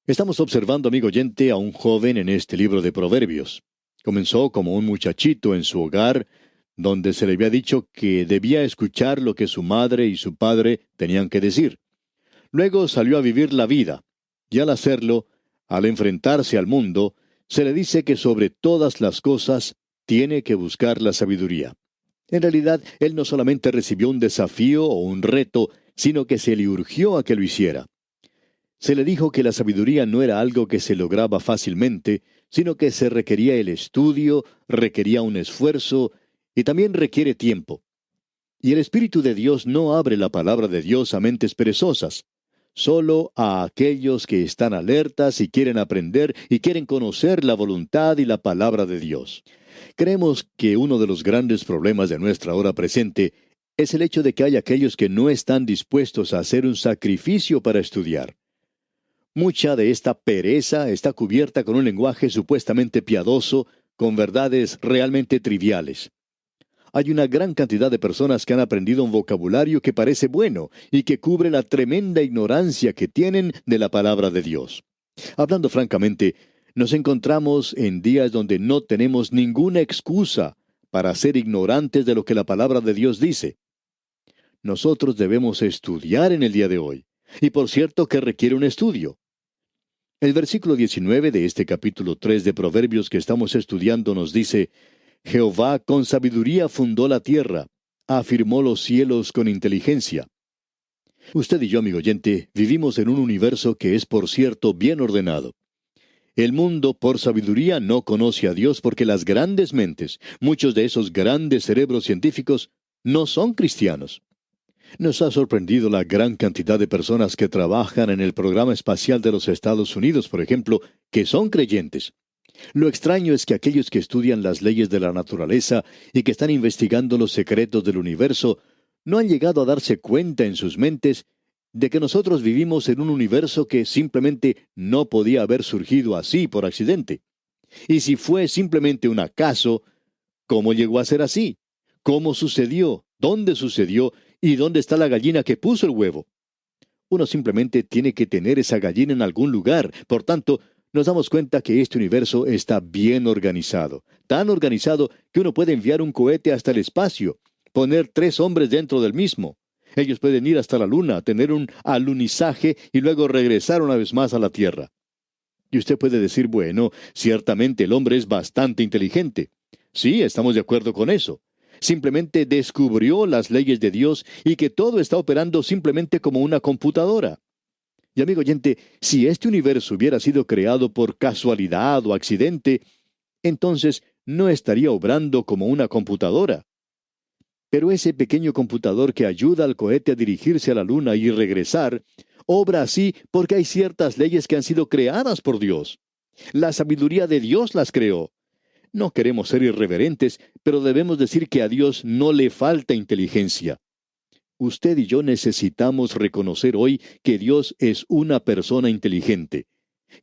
Estamos observando, amigo oyente, a un joven en este libro de Proverbios. Comenzó como un muchachito en su hogar, donde se le había dicho que debía escuchar lo que su madre y su padre tenían que decir. Luego salió a vivir la vida, y al hacerlo, al enfrentarse al mundo, se le dice que sobre todas las cosas tiene que buscar la sabiduría. En realidad, él no solamente recibió un desafío o un reto, sino que se le urgió a que lo hiciera. Se le dijo que la sabiduría no era algo que se lograba fácilmente, sino que se requería el estudio, requería un esfuerzo y también requiere tiempo. Y el Espíritu de Dios no abre la palabra de Dios a mentes perezosas, solo a aquellos que están alertas y quieren aprender y quieren conocer la voluntad y la palabra de Dios. Creemos que uno de los grandes problemas de nuestra hora presente es el hecho de que hay aquellos que no están dispuestos a hacer un sacrificio para estudiar. Mucha de esta pereza está cubierta con un lenguaje supuestamente piadoso, con verdades realmente triviales. Hay una gran cantidad de personas que han aprendido un vocabulario que parece bueno y que cubre la tremenda ignorancia que tienen de la palabra de Dios. Hablando francamente, nos encontramos en días donde no tenemos ninguna excusa para ser ignorantes de lo que la palabra de Dios dice. Nosotros debemos estudiar en el día de hoy. Y por cierto que requiere un estudio. El versículo 19 de este capítulo 3 de Proverbios que estamos estudiando nos dice: Jehová con sabiduría fundó la tierra, afirmó los cielos con inteligencia. Usted y yo, amigo oyente, vivimos en un universo que es, por cierto, bien ordenado. El mundo, por sabiduría, no conoce a Dios porque las grandes mentes, muchos de esos grandes cerebros científicos, no son cristianos. Nos ha sorprendido la gran cantidad de personas que trabajan en el programa espacial de los Estados Unidos, por ejemplo, que son creyentes. Lo extraño es que aquellos que estudian las leyes de la naturaleza y que están investigando los secretos del universo no han llegado a darse cuenta en sus mentes de que nosotros vivimos en un universo que simplemente no podía haber surgido así por accidente. Y si fue simplemente un acaso, ¿cómo llegó a ser así? ¿Cómo sucedió? ¿Dónde sucedió? ¿Y dónde está la gallina que puso el huevo? Uno simplemente tiene que tener esa gallina en algún lugar. Por tanto, nos damos cuenta que este universo está bien organizado. Tan organizado que uno puede enviar un cohete hasta el espacio, poner 3 hombres dentro del mismo. Ellos pueden ir hasta la luna, tener un alunizaje y luego regresar una vez más a la Tierra. Y usted puede decir, bueno, ciertamente el hombre es bastante inteligente. Sí, estamos de acuerdo con eso. Simplemente descubrió las leyes de Dios y que todo está operando simplemente como una computadora. Y amigo oyente, si este universo hubiera sido creado por casualidad o accidente, entonces no estaría obrando como una computadora. Pero ese pequeño computador que ayuda al cohete a dirigirse a la luna y regresar, obra así porque hay ciertas leyes que han sido creadas por Dios. La sabiduría de Dios las creó. No queremos ser irreverentes, pero debemos decir que a Dios no le falta inteligencia. Usted y yo necesitamos reconocer hoy que Dios es una persona inteligente.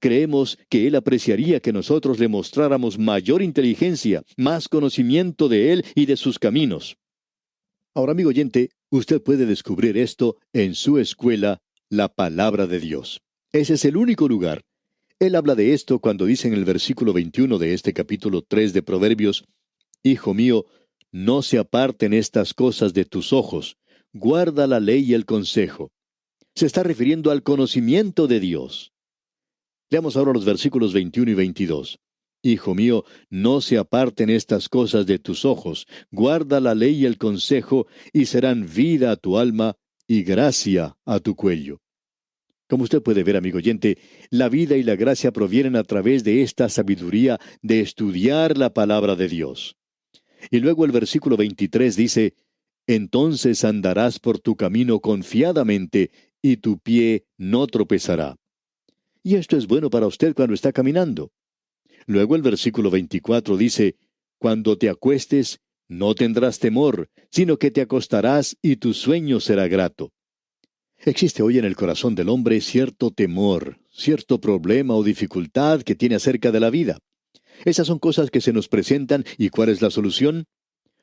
Creemos que Él apreciaría que nosotros le mostráramos mayor inteligencia, más conocimiento de Él y de sus caminos. Ahora, amigo oyente, usted puede descubrir esto en su escuela, la Palabra de Dios. Ese es el único lugar. Él habla de esto cuando dice en el versículo 21 de este capítulo 3 de Proverbios: Hijo mío, no se aparten estas cosas de tus ojos, guarda la ley y el consejo. Se está refiriendo al conocimiento de Dios. Leamos ahora los versículos 21 y 22. Hijo mío, no se aparten estas cosas de tus ojos, guarda la ley y el consejo, y serán vida a tu alma y gracia a tu cuello. Como usted puede ver, amigo oyente, la vida y la gracia provienen a través de esta sabiduría de estudiar la palabra de Dios. Y luego el versículo 23 dice: Entonces andarás por tu camino confiadamente, y tu pie no tropezará. Y esto es bueno para usted cuando está caminando. Luego el versículo 24 dice: Cuando te acuestes, no tendrás temor, sino que te acostarás y tu sueño será grato. Existe hoy en el corazón del hombre cierto temor, cierto problema o dificultad que tiene acerca de la vida. Esas son cosas que se nos presentan, ¿y cuál es la solución?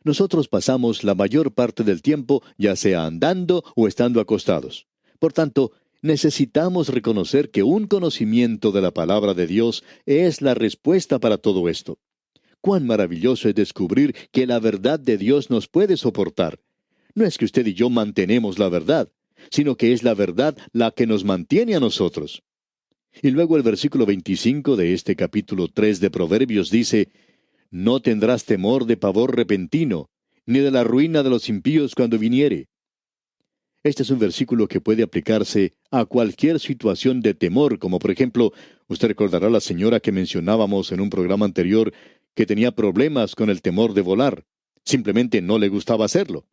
Nosotros pasamos la mayor parte del tiempo ya sea andando o estando acostados. Por tanto, necesitamos reconocer que un conocimiento de la palabra de Dios es la respuesta para todo esto. Cuán maravilloso es descubrir que la verdad de Dios nos puede soportar. No es que usted y yo mantenemos la verdad, sino que es la verdad la que nos mantiene a nosotros. Y luego el versículo 25 de este capítulo 3 de Proverbios dice: No tendrás temor de pavor repentino, ni de la ruina de los impíos cuando viniere. Este es un versículo que puede aplicarse a cualquier situación de temor, como por ejemplo, usted recordará a la señora que mencionábamos en un programa anterior que tenía problemas con el temor de volar. Simplemente no le gustaba hacerlo.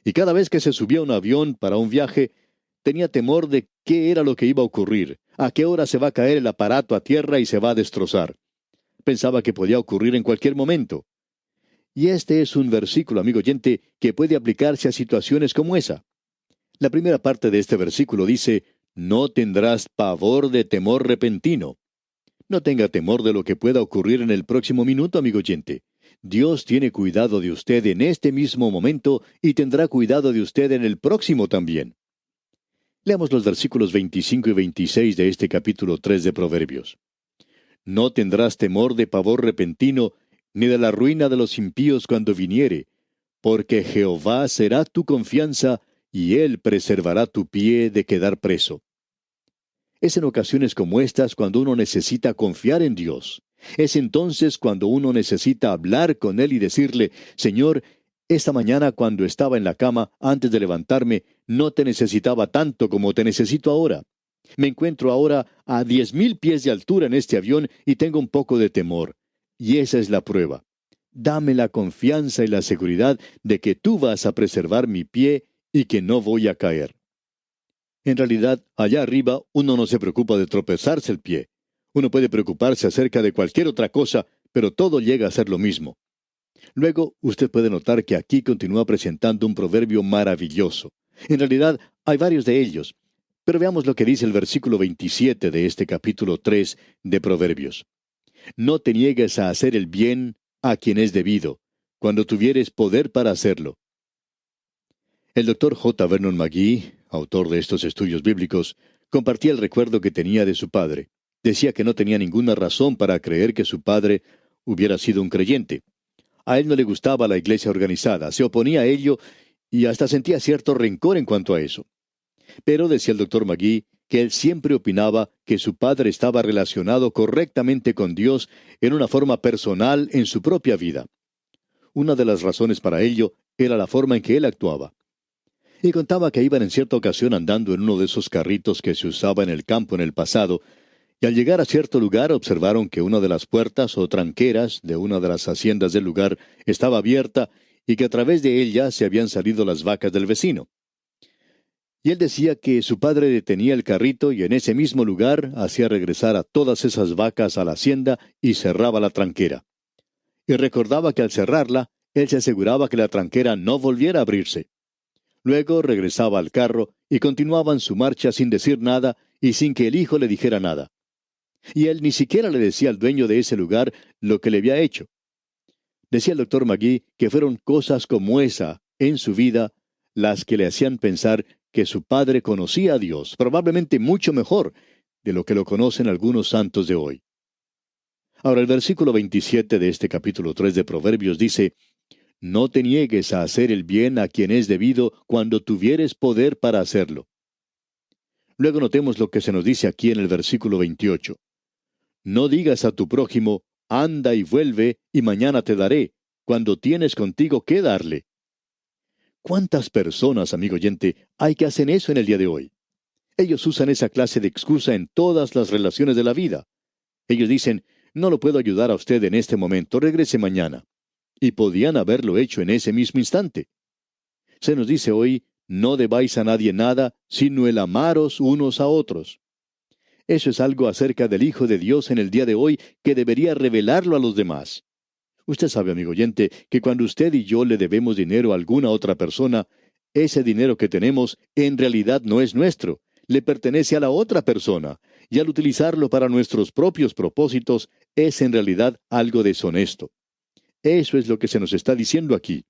Y cada vez que se subía a un avión para un viaje, tenía temor de qué era lo que iba a ocurrir, a qué hora se va a caer el aparato a tierra y se va a destrozar. Pensaba que podía ocurrir en cualquier momento. Y este es un versículo, amigo oyente, que puede aplicarse a situaciones como esa. La primera parte de este versículo dice: No tendrás pavor de temor repentino. No tenga temor de lo que pueda ocurrir en el próximo minuto, amigo oyente. Dios tiene cuidado de usted en este mismo momento y tendrá cuidado de usted en el próximo también. Leamos los versículos 25 y 26 de este capítulo 3 de Proverbios. No tendrás temor de pavor repentino, ni de la ruina de los impíos cuando viniere, porque Jehová será tu confianza, y Él preservará tu pie de quedar preso. Es en ocasiones como estas cuando uno necesita confiar en Dios. Es entonces cuando uno necesita hablar con Él y decirle: Señor, esta mañana cuando estaba en la cama, antes de levantarme, no te necesitaba tanto como te necesito ahora. Me encuentro ahora a 10,000 pies de altura en este avión y tengo un poco de temor. Y esa es la prueba. Dame la confianza y la seguridad de que tú vas a preservar mi pie y que no voy a caer. En realidad, allá arriba uno no se preocupa de tropezarse el pie. Uno puede preocuparse acerca de cualquier otra cosa, pero todo llega a ser lo mismo. Luego, usted puede notar que aquí continúa presentando un proverbio maravilloso. En realidad, hay varios de ellos. Pero veamos lo que dice el versículo 27 de este capítulo 3 de Proverbios. No te niegues a hacer el bien a quien es debido, cuando tuvieres poder para hacerlo. El doctor J. Vernon McGee, autor de estos estudios bíblicos, compartía el recuerdo que tenía de su padre. Decía que no tenía ninguna razón para creer que su padre hubiera sido un creyente. A él no le gustaba la iglesia organizada, se oponía a ello y hasta sentía cierto rencor en cuanto a eso. Pero decía el doctor McGee que él siempre opinaba que su padre estaba relacionado correctamente con Dios en una forma personal en su propia vida. Una de las razones para ello era la forma en que él actuaba. Y contaba que iban en cierta ocasión andando en uno de esos carritos que se usaba en el campo en el pasado, y al llegar a cierto lugar observaron que una de las puertas o tranqueras de una de las haciendas del lugar estaba abierta y que a través de ella se habían salido las vacas del vecino. Y él decía que su padre detenía el carrito y en ese mismo lugar hacía regresar a todas esas vacas a la hacienda y cerraba la tranquera. Y recordaba que al cerrarla, él se aseguraba que la tranquera no volviera a abrirse. Luego regresaba al carro y continuaban su marcha sin decir nada y sin que el hijo le dijera nada. Y él ni siquiera le decía al dueño de ese lugar lo que le había hecho. Decía el doctor McGee que fueron cosas como esa en su vida las que le hacían pensar que su padre conocía a Dios, probablemente mucho mejor de lo que lo conocen algunos santos de hoy. Ahora el versículo 27 de este capítulo 3 de Proverbios dice: No te niegues a hacer el bien a quien es debido cuando tuvieres poder para hacerlo. Luego notemos lo que se nos dice aquí en el versículo 28. No digas a tu prójimo: anda y vuelve, y mañana te daré, cuando tienes contigo qué darle. ¿Cuántas personas, amigo oyente, hay que hacen eso en el día de hoy? Ellos usan esa clase de excusa en todas las relaciones de la vida. Ellos dicen: no lo puedo ayudar a usted en este momento, regrese mañana. Y podían haberlo hecho en ese mismo instante. Se nos dice hoy: no debáis a nadie nada, sino el amaros unos a otros. Eso es algo acerca del Hijo de Dios en el día de hoy que debería revelarlo a los demás. Usted sabe, amigo oyente, que cuando usted y yo le debemos dinero a alguna otra persona, ese dinero que tenemos en realidad no es nuestro, le pertenece a la otra persona, y al utilizarlo para nuestros propios propósitos, es en realidad algo deshonesto. Eso es lo que se nos está diciendo aquí.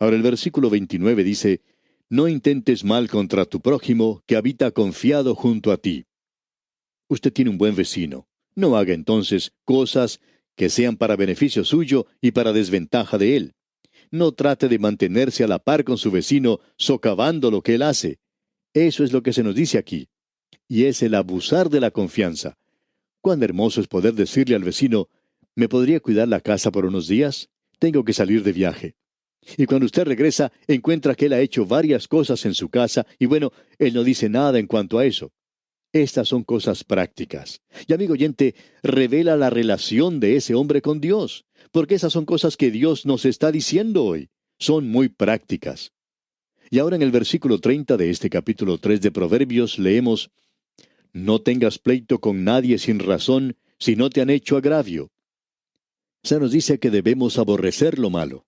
Ahora el versículo 29 dice: No intentes mal contra tu prójimo que habita confiado junto a ti. Usted tiene un buen vecino. No haga entonces cosas que sean para beneficio suyo y para desventaja de él. No trate de mantenerse a la par con su vecino socavando lo que él hace. Eso es lo que se nos dice aquí. Y es el abusar de la confianza. Cuán hermoso es poder decirle al vecino, ¿me podría cuidar la casa por unos días? Tengo que salir de viaje. Y cuando usted regresa, encuentra que él ha hecho varias cosas en su casa y bueno, él no dice nada en cuanto a eso. Estas son cosas prácticas. Y amigo oyente, revela la relación de ese hombre con Dios, porque esas son cosas que Dios nos está diciendo hoy. Son muy prácticas. Y ahora en el versículo 30 de este capítulo 3 de Proverbios leemos, no tengas pleito con nadie sin razón, si no te han hecho agravio. Se nos dice que debemos aborrecer lo malo.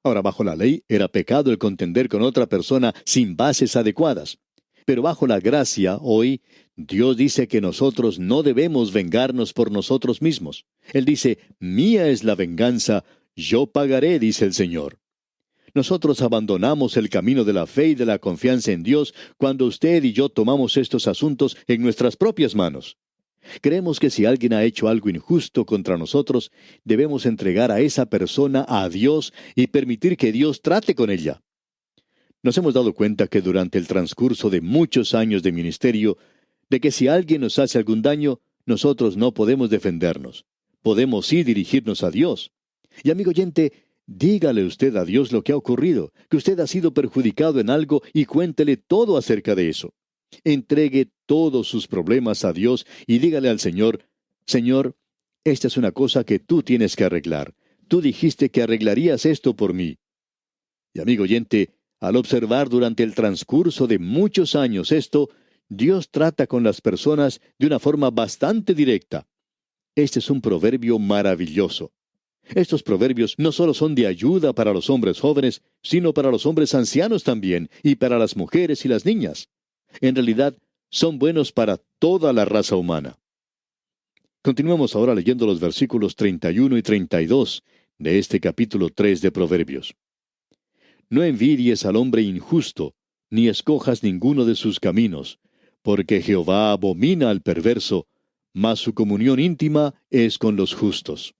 Ahora, bajo la ley, era pecado el contender con otra persona sin bases adecuadas. Pero bajo la gracia, hoy, Dios dice que nosotros no debemos vengarnos por nosotros mismos. Él dice, mía es la venganza, yo pagaré, dice el Señor. Nosotros abandonamos el camino de la fe y de la confianza en Dios cuando usted y yo tomamos estos asuntos en nuestras propias manos. Creemos que si alguien ha hecho algo injusto contra nosotros, debemos entregar a esa persona a Dios y permitir que Dios trate con ella. Nos hemos dado cuenta que durante el transcurso de muchos años de ministerio, de que si alguien nos hace algún daño, nosotros no podemos defendernos. Podemos sí dirigirnos a Dios. Y amigo oyente, dígale usted a Dios lo que ha ocurrido, que usted ha sido perjudicado en algo y cuéntele todo acerca de eso. Entregue todos sus problemas a Dios y dígale al Señor, Señor, esta es una cosa que tú tienes que arreglar. Tú dijiste que arreglarías esto por mí. Y amigo oyente, al observar durante el transcurso de muchos años esto, Dios trata con las personas de una forma bastante directa. Este es un proverbio maravilloso. Estos proverbios no solo son de ayuda para los hombres jóvenes, sino para los hombres ancianos también, y para las mujeres y las niñas. En realidad, son buenos para toda la raza humana. Continuamos ahora leyendo los versículos 31 y 32 de este capítulo 3 de Proverbios. No envidies al hombre injusto, ni escojas ninguno de sus caminos, porque Jehová abomina al perverso, mas su comunión íntima es con los justos.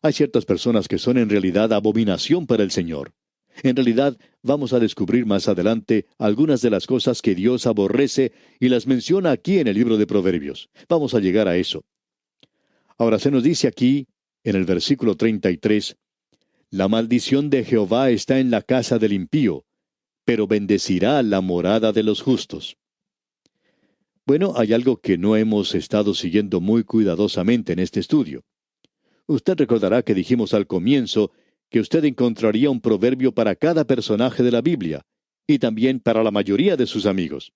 Hay ciertas personas que son en realidad abominación para el Señor. En realidad, vamos a descubrir más adelante algunas de las cosas que Dios aborrece y las menciona aquí en el libro de Proverbios. Vamos a llegar a eso. Ahora se nos dice aquí, en el versículo 33, la maldición de Jehová está en la casa del impío, pero bendecirá la morada de los justos. Bueno, hay algo que no hemos estado siguiendo muy cuidadosamente en este estudio. Usted recordará que dijimos al comienzo que usted encontraría un proverbio para cada personaje de la Biblia, y también para la mayoría de sus amigos.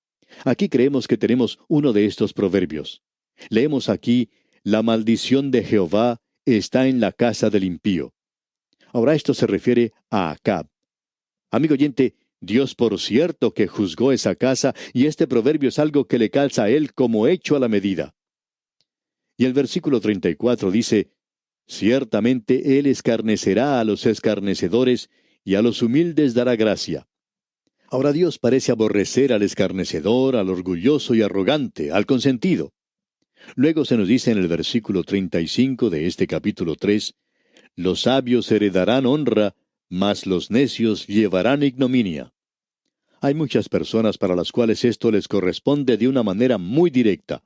Aquí creemos que tenemos uno de estos proverbios. Leemos aquí, la maldición de Jehová está en la casa del impío. Ahora esto se refiere a Acab. Amigo oyente, Dios por cierto que juzgó esa casa, y este proverbio es algo que le calza a él como hecho a la medida. Y el versículo 34 dice, ciertamente él escarnecerá a los escarnecedores, y a los humildes dará gracia. Ahora Dios parece aborrecer al escarnecedor, al orgulloso y arrogante, al consentido. Luego se nos dice en el versículo 35 de este capítulo 3, los sabios heredarán honra, mas los necios llevarán ignominia. Hay muchas personas para las cuales esto les corresponde de una manera muy directa.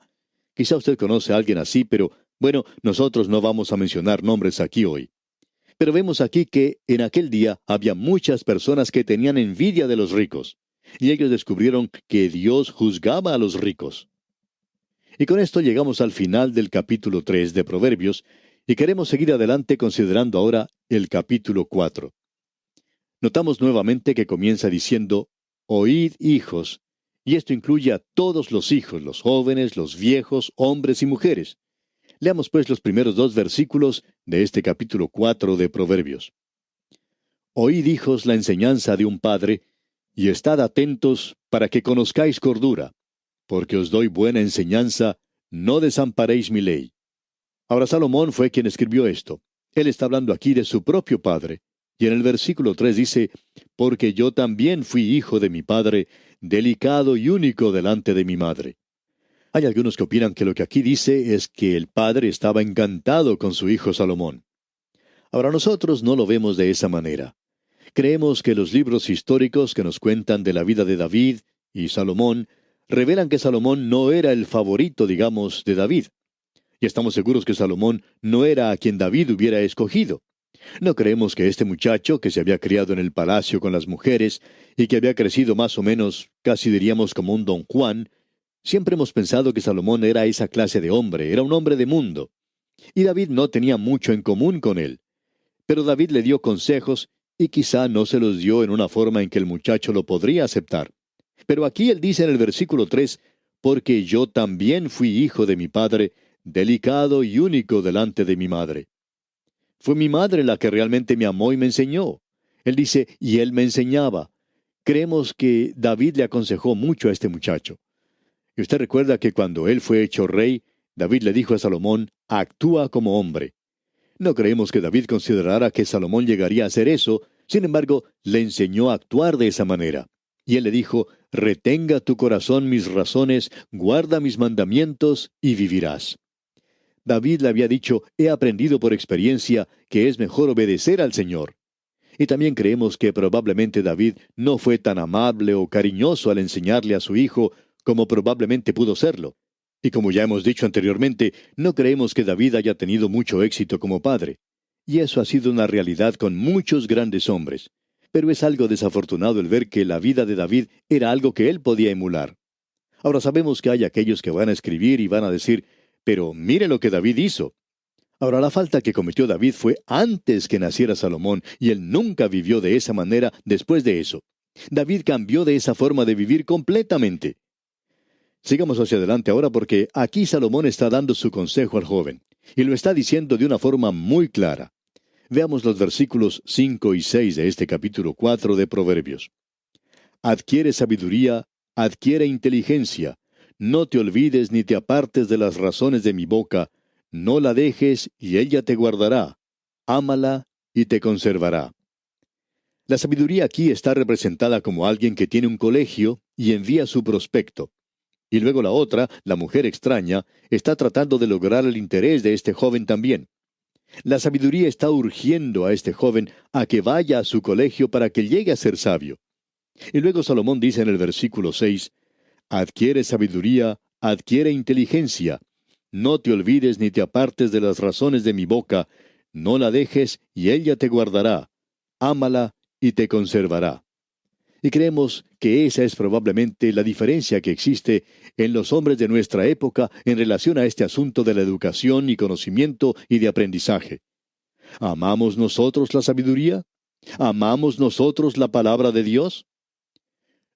Quizá usted conoce a alguien así, pero bueno, nosotros no vamos a mencionar nombres aquí hoy. Pero vemos aquí que en aquel día había muchas personas que tenían envidia de los ricos, y ellos descubrieron que Dios juzgaba a los ricos. Y con esto llegamos al final del capítulo 3 de Proverbios, y queremos seguir adelante considerando ahora el capítulo 4. Notamos nuevamente que comienza diciendo, oíd hijos, y esto incluye a todos los hijos, los jóvenes, los viejos, hombres y mujeres. Leamos pues los primeros 2 versículos de este capítulo 4 de Proverbios. Oíd hijos la enseñanza de un padre, y estad atentos para que conozcáis cordura, porque os doy buena enseñanza, no desamparéis mi ley. Ahora Salomón fue quien escribió esto. Él está hablando aquí de su propio padre. Y en el versículo 3 dice, porque yo también fui hijo de mi padre, delicado y único delante de mi madre. Hay algunos que opinan que lo que aquí dice es que el padre estaba encantado con su hijo Salomón. Ahora nosotros no lo vemos de esa manera. Creemos que los libros históricos que nos cuentan de la vida de David y Salomón revelan que Salomón no era el favorito, digamos, de David. Y estamos seguros que Salomón no era a quien David hubiera escogido. No creemos que este muchacho, que se había criado en el palacio con las mujeres y que había crecido más o menos, casi diríamos como un don Juan, siempre hemos pensado que Salomón era esa clase de hombre, era un hombre de mundo. Y David no tenía mucho en común con él. Pero David le dio consejos y quizá no se los dio en una forma en que el muchacho lo podría aceptar. Pero aquí él dice en el versículo 3, porque yo también fui hijo de mi padre, delicado y único delante de mi madre. Fue mi madre la que realmente me amó y me enseñó. Él dice, y él me enseñaba. Creemos que David le aconsejó mucho a este muchacho. Y usted recuerda que cuando él fue hecho rey, David le dijo a Salomón, actúa como hombre. No creemos que David considerara que Salomón llegaría a hacer eso, sin embargo, le enseñó a actuar de esa manera. Y él le dijo, retenga tu corazón mis razones, guarda mis mandamientos y vivirás. David le había dicho, he aprendido por experiencia que es mejor obedecer al Señor. Y también creemos que probablemente David no fue tan amable o cariñoso al enseñarle a su hijo como probablemente pudo serlo. Y como ya hemos dicho anteriormente, no creemos que David haya tenido mucho éxito como padre. Y eso ha sido una realidad con muchos grandes hombres. Pero es algo desafortunado el ver que la vida de David era algo que él podía emular. Ahora sabemos que hay aquellos que van a escribir y van a decir, pero mire lo que David hizo. Ahora la falta que cometió David fue antes que naciera Salomón, y él nunca vivió de esa manera después de eso. David cambió de esa forma de vivir completamente. Sigamos hacia adelante ahora porque aquí Salomón está dando su consejo al joven, y lo está diciendo de una forma muy clara. Veamos los versículos 5 y 6 de este capítulo 4 de Proverbios. Adquiere sabiduría, adquiere inteligencia. No te olvides ni te apartes de las razones de mi boca. No la dejes y ella te guardará. Ámala y te conservará. La sabiduría aquí está representada como alguien que tiene un colegio y envía su prospecto. Y luego la otra, la mujer extraña, está tratando de lograr el interés de este joven también. La sabiduría está urgiendo a este joven a que vaya a su colegio para que llegue a ser sabio. Y luego Salomón dice en el versículo 6, adquiere sabiduría, adquiere inteligencia. No te olvides ni te apartes de las razones de mi boca. No la dejes y ella te guardará. Ámala y te conservará. Y creemos que esa es probablemente la diferencia que existe en los hombres de nuestra época en relación a este asunto de la educación y conocimiento y de aprendizaje. ¿Amamos nosotros la sabiduría? ¿Amamos nosotros la palabra de Dios?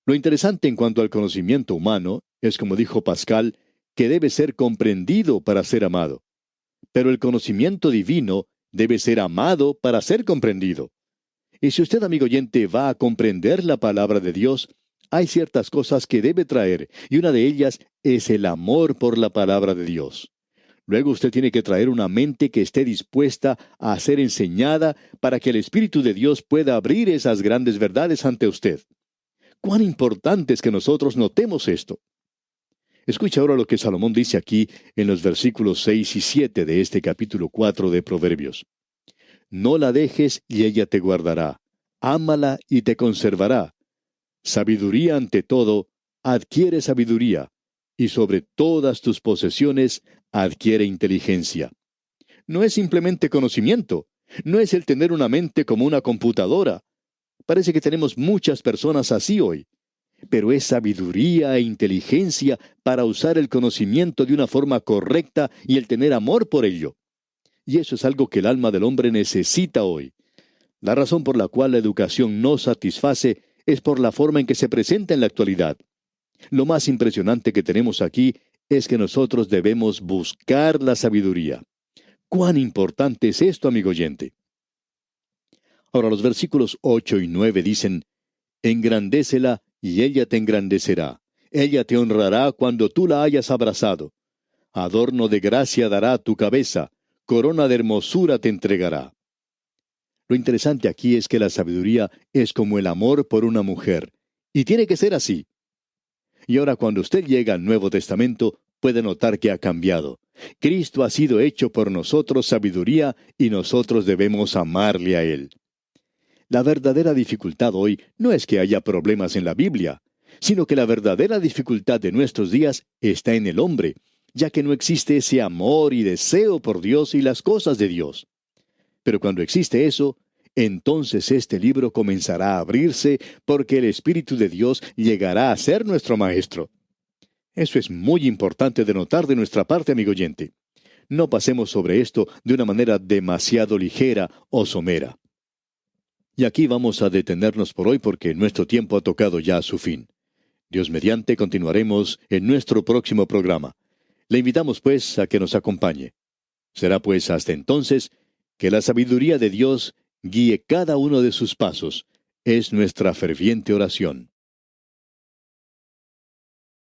Lo interesante en cuanto al conocimiento humano es, como dijo Pascal, que debe ser comprendido para ser amado. Pero el conocimiento divino debe ser amado para ser comprendido. Y si usted, amigo oyente, va a comprender la palabra de Dios, hay ciertas cosas que debe traer, y una de ellas es el amor por la palabra de Dios. Luego usted tiene que traer una mente que esté dispuesta a ser enseñada para que el Espíritu de Dios pueda abrir esas grandes verdades ante usted. ¡Cuán importante es que nosotros notemos esto! Escucha ahora lo que Salomón dice aquí en los versículos 6 y 7 de este capítulo 4 de Proverbios. No la dejes y ella te guardará. Ámala y te conservará. Sabiduría ante todo, adquiere sabiduría, y sobre todas tus posesiones adquiere inteligencia. No es simplemente conocimiento, no es el tener una mente como una computadora. Parece que tenemos muchas personas así hoy. Pero es sabiduría e inteligencia para usar el conocimiento de una forma correcta y el tener amor por ello. Y eso es algo que el alma del hombre necesita hoy. La razón por la cual la educación no satisface es por la forma en que se presenta en la actualidad. Lo más impresionante que tenemos aquí es que nosotros debemos buscar la sabiduría. ¿Cuán importante es esto, amigo oyente? Ahora los versículos 8 y 9 dicen, engrandécela y ella te engrandecerá. Ella te honrará cuando tú la hayas abrazado. Adorno de gracia dará a tu cabeza, corona de hermosura te entregará. Lo interesante aquí es que la sabiduría es como el amor por una mujer, y tiene que ser así. Y ahora cuando usted llega al Nuevo Testamento, puede notar que ha cambiado. Cristo ha sido hecho por nosotros sabiduría y nosotros debemos amarle a Él. La verdadera dificultad hoy no es que haya problemas en la Biblia, sino que la verdadera dificultad de nuestros días está en el hombre, ya que no existe ese amor y deseo por Dios y las cosas de Dios. Pero cuando existe eso, entonces este libro comenzará a abrirse porque el Espíritu de Dios llegará a ser nuestro Maestro. Eso es muy importante de notar de nuestra parte, amigo oyente. No pasemos sobre esto de una manera demasiado ligera o somera. Y aquí vamos a detenernos por hoy porque nuestro tiempo ha tocado ya su fin. Dios mediante continuaremos en nuestro próximo programa. Le invitamos pues a que nos acompañe. Será pues hasta entonces que la sabiduría de Dios guíe cada uno de sus pasos. Es nuestra ferviente oración.